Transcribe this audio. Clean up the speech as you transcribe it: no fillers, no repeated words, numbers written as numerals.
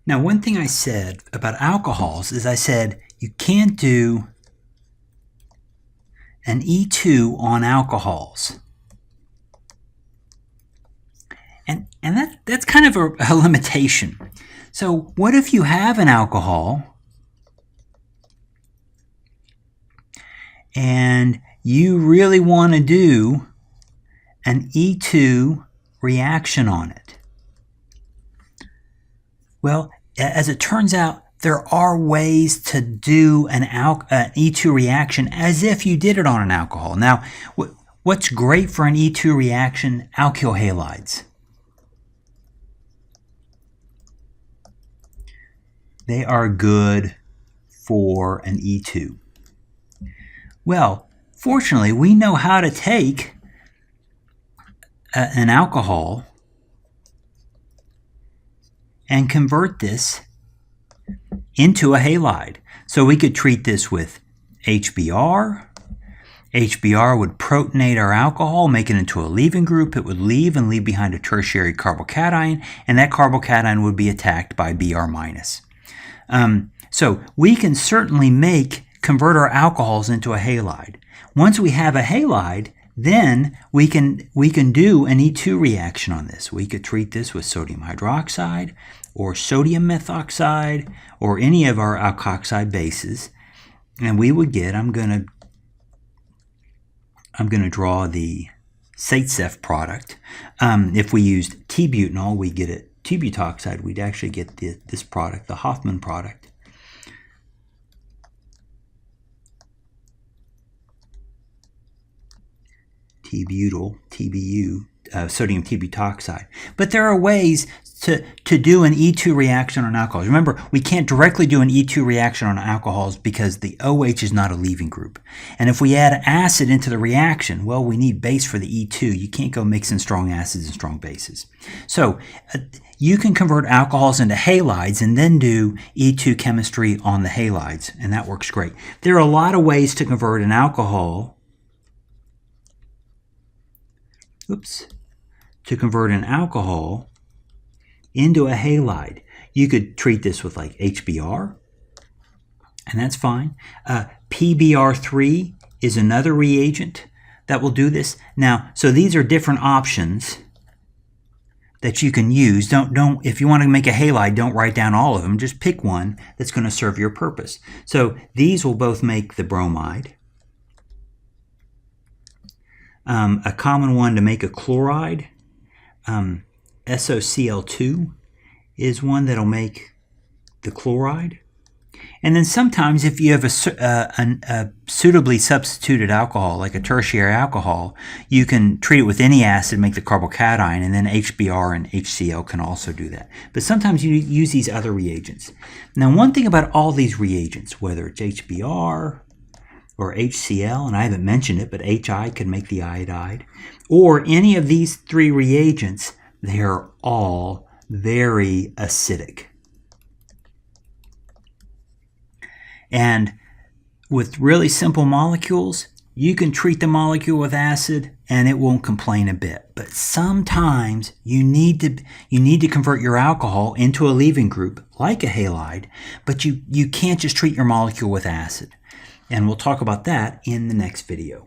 Now, one thing I said about alcohols is I said you can't do an E2 on alcohols. And that's kind of a limitation. So what if you have an alcohol and you really want to do an E2 reaction on it? Well, as it turns out, there are ways to do an E2 reaction as if you did it on an alcohol. Now, what's great for an E2 reaction? Alkyl halides. They are good for an E2. Well, fortunately, we know how to take an alcohol and convert this into a halide. So we could treat this with HBr. HBr would protonate our alcohol, make it into a leaving group. It would leave and leave behind a tertiary carbocation, and that carbocation would be attacked by Br-. So we can certainly convert our alcohols into a halide. Once we have a halide, then we can do an E2 reaction on this. We could treat this with sodium hydroxide or sodium methoxide or any of our alkoxide bases, and we would get, I'm going to draw the Zaitsev product. If we used T-butanol, we get it T-butoxide, we'd actually get this product, the Hoffman product. T-butyl, TBU, sodium T-butoxide. But there are ways to do an E2 reaction on alcohols. Remember, we can't directly do an E2 reaction on alcohols because the OH is not a leaving group. And if we add acid into the reaction, well, we need base for the E2. You can't go mixing strong acids and strong bases. So you can convert alcohols into halides and then do E2 chemistry on the halides, and that works great. There are a lot of ways to convert an alcohol into a halide. You could treat this with like HBr, and that's fine. PBr3 is another reagent that will do this. Now, so these are different options that you can use. Don't if you want to make a halide, don't write down all of them. Just pick one that's going to serve your purpose. So these will both make the bromide. A common one to make a chloride, SOCl2 is one that'll make the chloride. And then sometimes if you have a suitably substituted alcohol, like a tertiary alcohol, you can treat it with any acid, make the carbocation, and then HBr and HCl can also do that. But sometimes you use these other reagents. Now, one thing about all these reagents, whether it's HBr or HCl, and I haven't mentioned it, but HI can make the iodide, or any of these three reagents, they're all very acidic. And with really simple molecules, you can treat the molecule with acid and it won't complain a bit. But sometimes you need to convert your alcohol into a leaving group, like a halide, but you can't just treat your molecule with acid. And we'll talk about that in the next video.